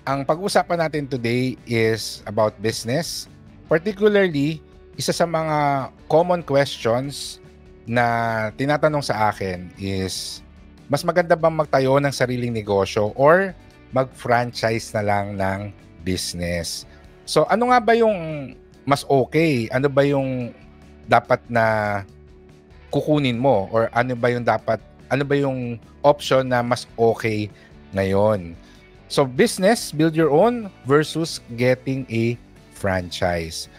Ang pag-uusapan natin today is about business. Particularly, isa sa mga common questions na tinatanong sa akin is, mas maganda bang magtayo ng sariling negosyo or mag-franchise na lang ng business? So ano nga ba yung mas okay? Ano ba yung dapat na kukunin mo? Or ano ba yung option na mas okay ngayon? So business, build your own versus getting a franchise.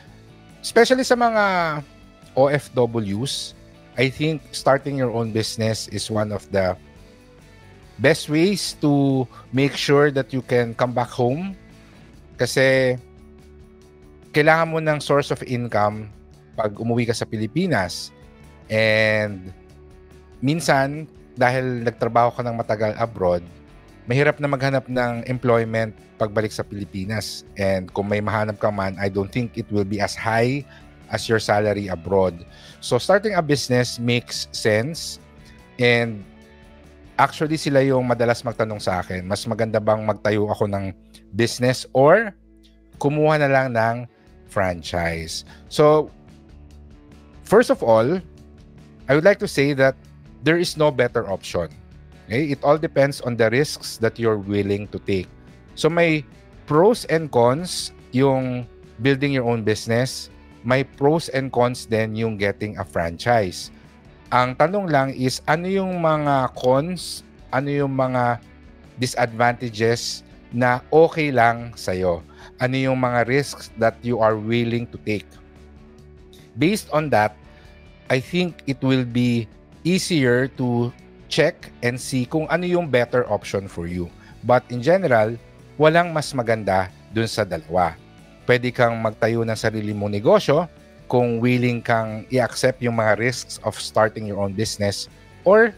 Especially sa mga OFWs, I think starting your own business is one of the best ways to make sure that you can come back home. Kasi kailangan mo ng source of income pag umuwi ka sa Pilipinas. And minsan, dahil nagtrabaho ka ng matagal abroad, mahirap na maghanap ng employment pagbalik sa Pilipinas. And kung may mahanap ka man, I don't think it will be as high as your salary abroad. So starting a business makes sense. And actually sila yung madalas magtanong sa akin, mas maganda bang magtayo ako ng business or kumuha na lang ng franchise? So first of all, I would like to say that there is no better option. Okay? It all depends on the risks that you're willing to take. So may pros and cons yung building your own business. May pros and cons din yung getting a franchise. Ang tanong lang is, ano yung mga cons, ano yung mga disadvantages na okay lang sa'yo? Ano yung mga risks that you are willing to take? Based on that, I think it will be easier to check and see kung ano yung better option for you. But in general, walang mas maganda dun sa dalawa. Pwede kang magtayo ng sarili mong negosyo kung willing kang i-accept yung mga risks of starting your own business, or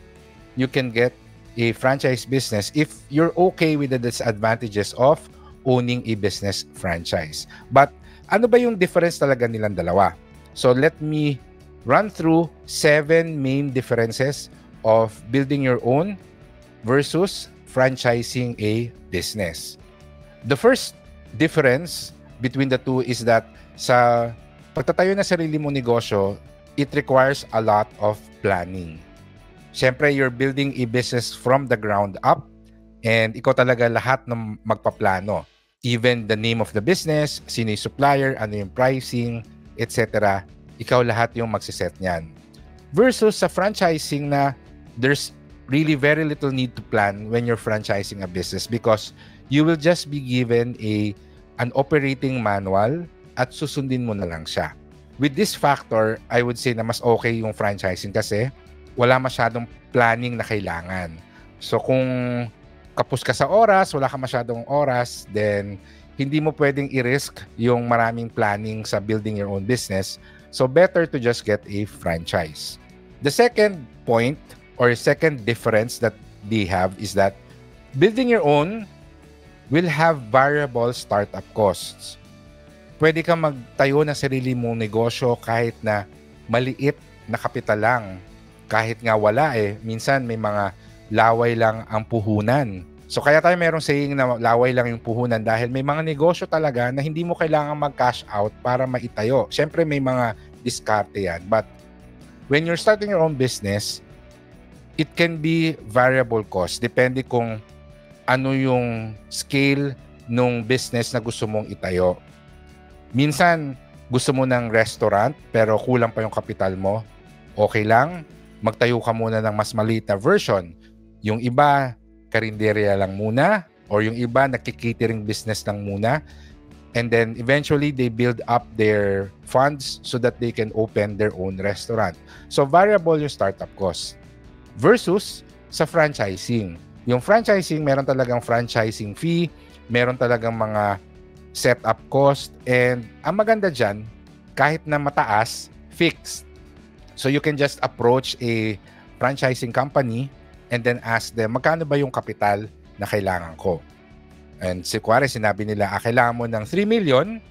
you can get a franchise business if you're okay with the disadvantages of owning a business franchise. But ano ba yung difference talaga nilang dalawa? So let me run through 7 main differences of building your own versus franchising a business. The first difference between the two is that sa pagtatayo ng sarili mong negosyo, it requires a lot of planning. Siyempre, you're building a business from the ground up and ikaw talaga lahat ng magpaplano. Even the name of the business, sino yung supplier, ano yung pricing, etc. Ikaw lahat yung magsiset niyan. Versus sa franchising na there's really very little need to plan when you're franchising a business because you will just be given an operating manual at susundin mo na lang siya. With this factor, I would say na mas okay yung franchising kasi wala masyadong planning na kailangan. So kung kapos ka sa oras, wala ka masyadong oras, then hindi mo pwedeng i-risk yung maraming planning sa building your own business. So better to just get a franchise. The second point or second difference that they have is that building your own will have variable startup costs. Pwede kang magtayo ng sarili mong negosyo kahit na maliit na kapital lang. Kahit nga wala minsan may mga laway lang ang puhunan. So kaya tayo merong saying na laway lang yung puhunan dahil may mga negosyo talaga na hindi mo kailangan mag-cash out para maitayo. Siyempre may mga diskarte yan. But when you're starting your own business, it can be variable cost. Depende kung ano yung scale nung business na gusto mong itayo. Minsan, gusto mo ng restaurant pero kulang pa yung kapital mo. Okay lang, magtayo ka muna ng mas maliit na version. Yung iba, karinderya lang muna, or yung iba, nagki-catering business lang muna. And then eventually, they build up their funds so that they can open their own restaurant. So variable yung startup cost. Versus sa franchising. Yung franchising, meron talagang franchising fee, meron talagang mga setup cost, and ang maganda dyan, kahit na mataas, fixed. So you can just approach a franchising company and then ask them, magkano ba yung kapital na kailangan ko? And sinabi nila, kailangan mo ng 3 million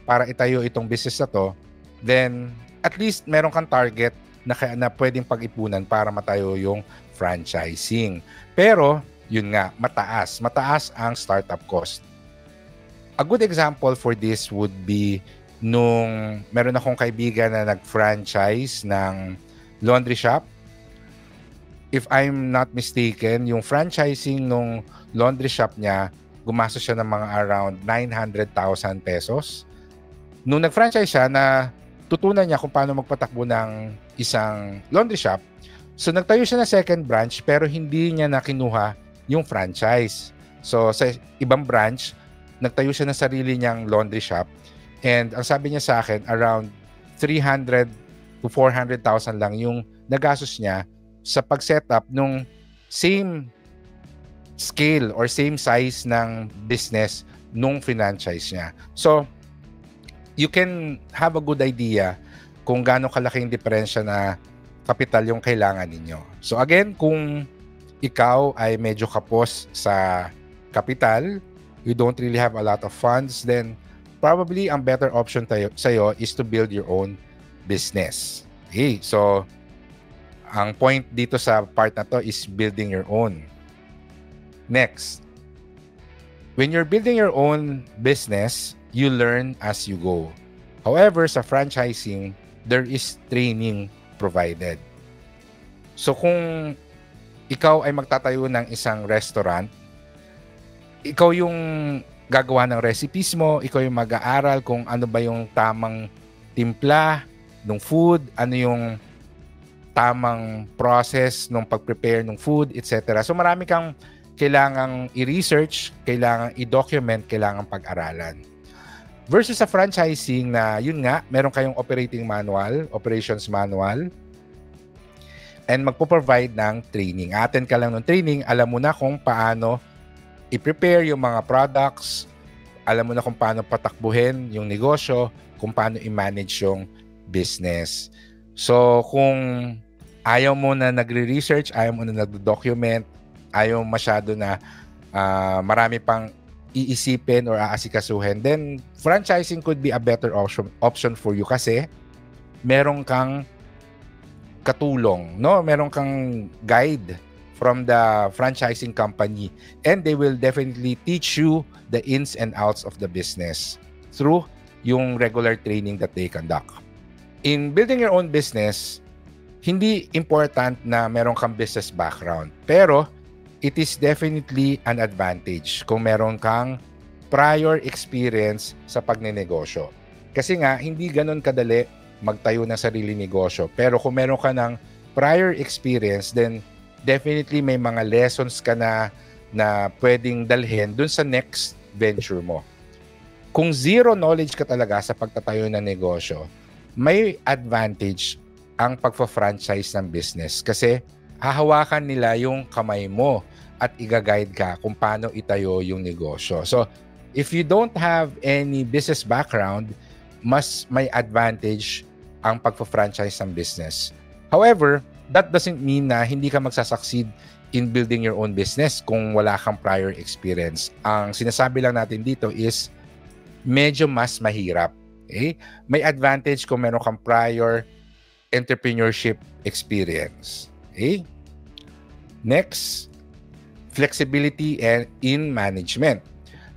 para itayo itong business na to, then at least meron kang target na pwedeng pag-ipunan para matayo yung franchising. Pero, yun nga, mataas ang startup cost. A good example for this would be nung meron akong kaibigan na nag-franchise ng laundry shop. If I'm not mistaken, yung franchising nung laundry shop niya, gumastos siya ng mga around 900,000 pesos. Nung nag-franchise siya, na tutunan niya kung paano magpatakbo ng isang laundry shop. So nagtayo siya ng second branch pero hindi niya na kinuha yung franchise. So sa ibang branch, nagtayo siya ng sarili niyang laundry shop. And ang sabi niya sa akin, around 300 to 400,000 lang yung nagastos niya sa pag-setup nung same scale or same size ng business nung franchise niya. So, you can have a good idea kung gaano kalaking diferensya na kapital yung kailangan ninyo. So again, kung ikaw ay medyo kapos sa kapital, you don't really have a lot of funds, then probably ang better option sa'yo is to build your own business. Okay, so ang point dito sa part na to is building your own. Next, when you're building your own business, you learn as you go. However, sa franchising, there is training provided. So kung ikaw ay magtatayo ng isang restaurant, ikaw yung gagawa ng recipes mo, ikaw yung mag-aaral kung ano ba yung tamang timpla ng food, ano yung tamang process ng pag-prepare ng food, etc. So marami kang kailangang i-research, kailangang i-document, kailangang pag-aralan. Versus sa franchising na yun nga, meron kayong operating manual, operations manual, and magpo-provide ng training. Attend ka lang ng training, alam mo na kung paano i-prepare yung mga products, alam mo na kung paano patakbuhin yung negosyo, kung paano i-manage yung business. So kung ayaw mo na nagre-research, ayaw mo na nag-document, ayaw masyado na marami pang iisipin or aasikasuhin, then franchising could be a better option for you kasi meron kang katulong, no? Meron kang guide from the franchising company, and they will definitely teach you the ins and outs of the business through yung regular training that they conduct. In building your own business, hindi important na meron kang business background, pero it is definitely an advantage kung meron kang prior experience sa pagnenegosyo. Kasi nga, hindi ganun kadali magtayo ng sarili negosyo. Pero kung meron ka ng prior experience, then definitely may mga lessons ka na pwedeng dalhin dun sa next venture mo. Kung zero knowledge ka talaga sa pagtatayo ng negosyo, may advantage ang pagpa-franchise ng business kasi hahawakan nila yung kamay mo at i-guide ka kung paano itayo yung negosyo. So, if you don't have any business background, mas may advantage ang pagpa-franchise ng business. However, that doesn't mean na hindi ka magsasucceed in building your own business kung wala kang prior experience. Ang sinasabi lang natin dito is medyo mas mahirap. Okay? May advantage kung meron kang prior entrepreneurship experience. Okay? Next, flexibility and in management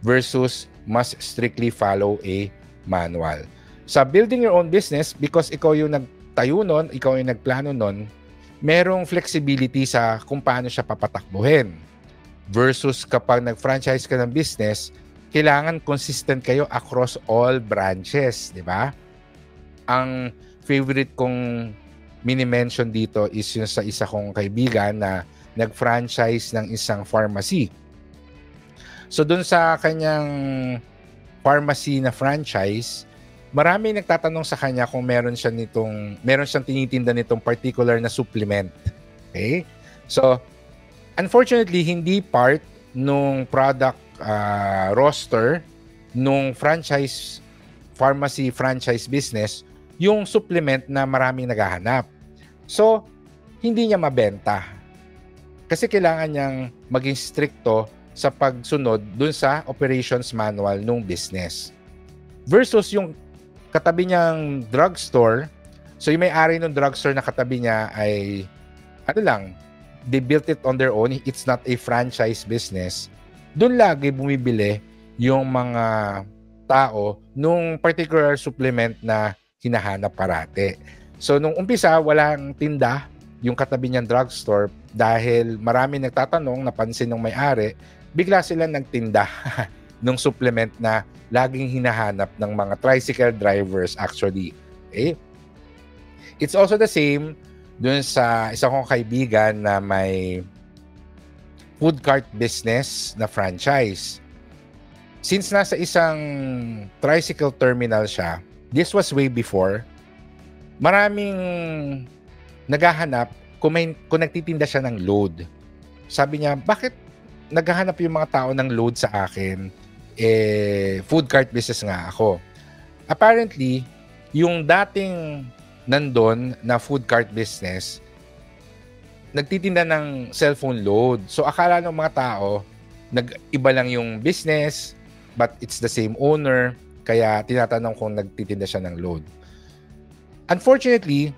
versus must strictly follow a manual. Sa building your own business, because ikaw yung nagtayo nun, ikaw yung nagplano nun, merong flexibility sa kung paano siya papatakbuhin. Versus kapag nag-franchise ka ng business, kailangan consistent kayo across all branches, di ba? Ang favorite kong mini-mention dito is yung sa isa kong kaibigan na nag-franchise ng isang pharmacy. So dun sa kanyang pharmacy na franchise, marami nagtatanong sa kanya kung meron siyang tinitinda nitong particular na supplement. Okay? So unfortunately, hindi part nung product roster nung pharmacy franchise business yung supplement na maraming naghahanap. So hindi niya mabenta. Kasi kailangan niyang maging stricto sa pagsunod dun sa operations manual ng business. Versus yung katabi niyang drugstore, so yung may-ari ng drugstore na katabi niya ay, they built it on their own, it's not a franchise business. Dun lagi bumibili yung mga tao nung particular supplement na hinahanap parate. So nung umpisa, walang tinda yung katabi niyang drugstore dahil marami nagtatanong, napansin ng may-ari, bigla sila nagtinda ng supplement na laging hinahanap ng mga tricycle drivers actually. Okay? It's also the same dun sa isa kong kaibigan na may food cart business na franchise. Since nasa isang tricycle terminal siya, this was way before, maraming naghahanap kung nagtitinda siya ng load. Sabi niya, bakit naghahanap yung mga tao ng load sa akin? Food cart business nga ako. Apparently, yung dating nandun na food cart business, nagtitinda ng cellphone load. So, akala ng mga tao, nag-iba lang yung business, but it's the same owner. Kaya tinatanong kung nagtitinda siya ng load. Unfortunately,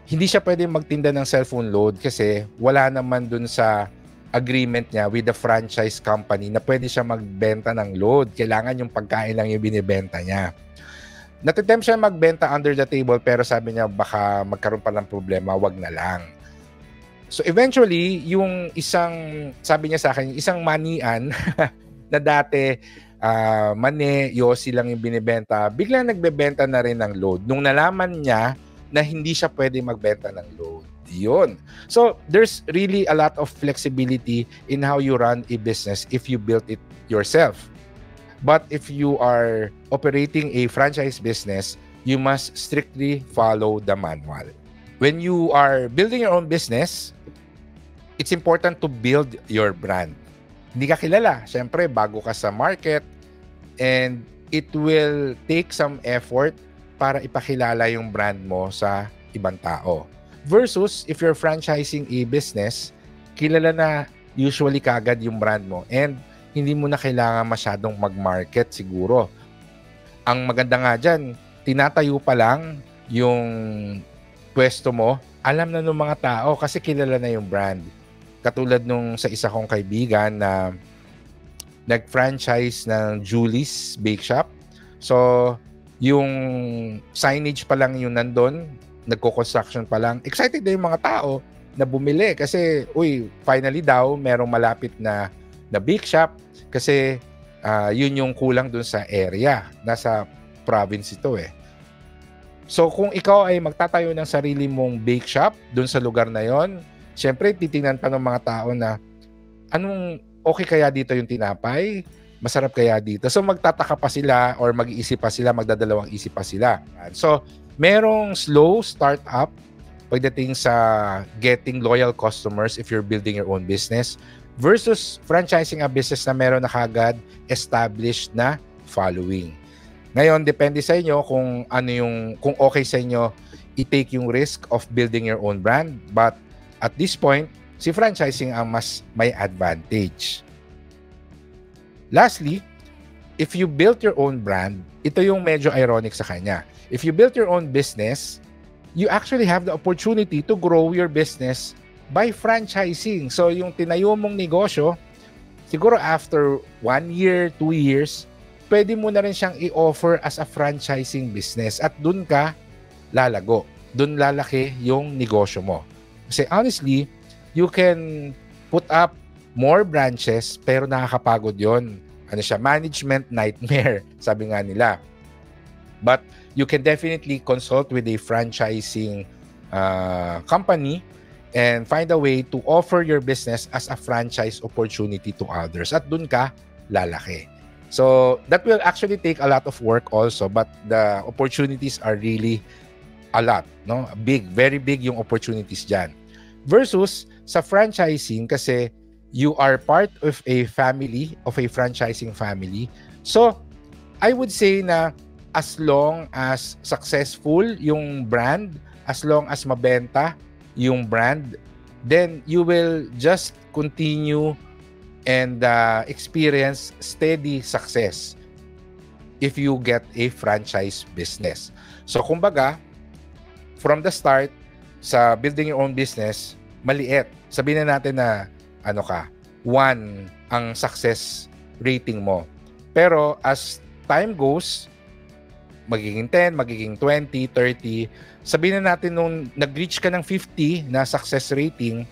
hindi siya pwede magtinda ng cellphone load kasi wala naman dun sa agreement niya with the franchise company na pwede siya magbenta ng load. Kailangan yung pagkain lang yung binibenta niya. Natitempt siya magbenta under the table pero sabi niya baka magkaroon pa ng problema, wag na lang. So eventually, yung isang, sabi niya sa akin, isang manian na dati mani, yosi lang yung binibenta, biglang nagbebenta na rin ng load. Nung nalaman niya na hindi siya pwede magbenta ng load. Yun. So, there's really a lot of flexibility in how you run a business if you build it yourself. But if you are operating a franchise business, you must strictly follow the manual. When you are building your own business, it's important to build your brand. Hindi ka kilala. Siyempre, bago ka sa market and it will take some effort para ipakilala yung brand mo sa ibang tao. Versus, if you're franchising a business, kilala na usually kagad yung brand mo and hindi mo na kailangan masyadong mag-market siguro. Ang maganda nga dyan, tinatayo pa lang yung pwesto mo, alam na ng mga tao kasi kilala na yung brand. Katulad nung sa isa kong kaibigan na nag-franchise ng Julie's Bake Shop. So, yung signage pa lang yung nandun, nagko-construction pa lang. Excited na yung mga tao na bumili kasi, finally daw, merong malapit na bake shop kasi yun yung kulang dun sa area. Nasa province ito eh. So, kung ikaw ay magtatayo ng sarili mong bake shop dun sa lugar na yon, syempre, titingnan pa ng mga tao na anong okay kaya dito yung tinapay? Masarap kaya dito? So, magtataka pa sila or mag-iisip pa sila, magdadalawang isip pa sila. So, merong slow startup pagdating sa getting loyal customers if you're building your own business versus franchising a business na meron na kagad established na following. Ngayon, depende sa inyo kung kung okay sa inyo i-take yung risk of building your own brand. But at this point, si franchising ang mas may advantage. Lastly, if you built your own brand, ito yung medyo ironic sa kanya. If you built your own business, you actually have the opportunity to grow your business by franchising. So yung tinayo mong negosyo, siguro after 1 year, 2 years, pwede mo na rin siyang i-offer as a franchising business at dun ka lalago. Dun lalaki yung negosyo mo. Kasi honestly, you can put up more branches pero nakakapagod yon. Ano siya? Management nightmare, sabi nga nila. But you can definitely consult with a franchising company and find a way to offer your business as a franchise opportunity to others. At dun ka lalaki. So that will actually take a lot of work also, but the opportunities are really a lot, no? Big, very big yung opportunities dyan. Versus sa franchising kasi you are part of a family, of a franchising family. So I would say na as long as successful yung brand, as long as mabenta yung brand, then you will just continue and experience steady success if you get a franchise business. So kumbaga, from the start, sa building your own business, maliit. Sabihin na natin na 1 ang success rating mo. Pero as time goes, magiging 10, magiging 20, 30. Sabihin na natin nung nag-reach ka ng 50 na success rating,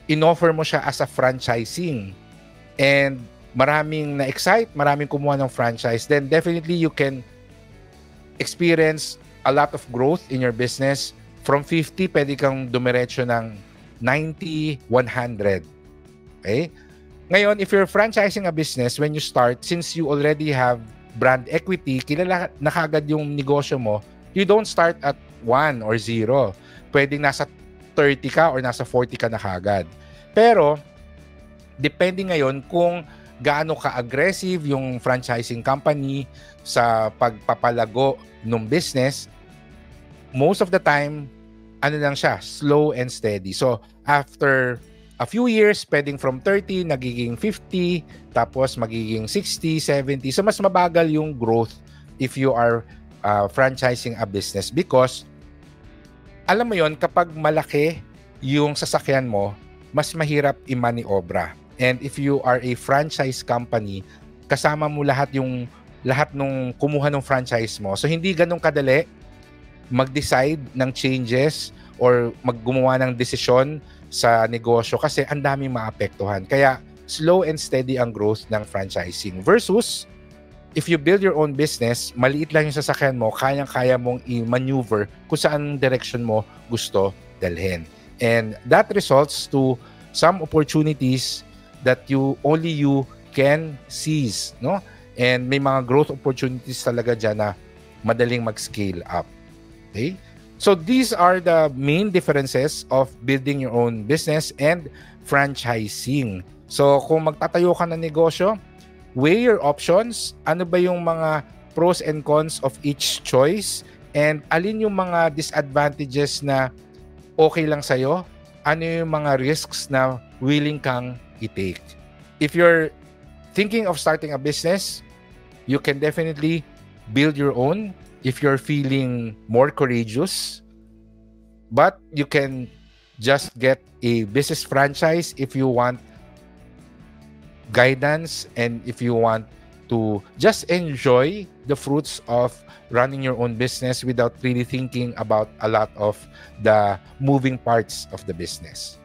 in-offer mo siya as a franchising. And maraming na-excite, maraming kumuha ng franchise, then definitely you can experience a lot of growth in your business. From 50, pwede kang dumiretso ng 90, 100. Okay? Ngayon, if you're franchising a business, when you start, since you already have brand equity, kilala na kagad yung negosyo mo, you don't start at 1 or 0. Pwedeng nasa 30 ka or nasa 40 ka na kagad. Pero, depende ngayon kung gaano ka-aggressive yung franchising company sa pagpapalago ng business. Most of the time, ano lang siya, slow and steady. So, after a few years, pwedeng from 30, nagiging 50, tapos magiging 60, 70. So, mas mabagal yung growth if you are franchising a business because, alam mo yon, kapag malaki yung sasakyan mo, mas mahirap i-maniobra. And if you are a franchise company, kasama mo lahat nung kumuha ng franchise mo. So, hindi ganun kadali mag-decide ng changes or maggumawa ng desisyon sa negosyo kasi ang daming maapektuhan. Kaya slow and steady ang growth ng franchising. Versus, if you build your own business, maliit lang yung sasakyan mo, kayang-kaya mong i-maneuver kung saan direction mo gusto dalhin. And that results to some opportunities that only you can seize, no? And may mga growth opportunities talaga dyan na madaling mag-scale up. Okay? So these are the main differences of building your own business and franchising. So kung magtatayo ka ng negosyo, weigh your options. Ano ba yung mga pros and cons of each choice? And alin yung mga disadvantages na okay lang sa'yo? Ano yung mga risks na willing kang i-take? If you're thinking of starting a business, you can definitely build your own if you're feeling more courageous. But you can just get a business franchise if you want guidance and if you want to just enjoy the fruits of running your own business without really thinking about a lot of the moving parts of the business.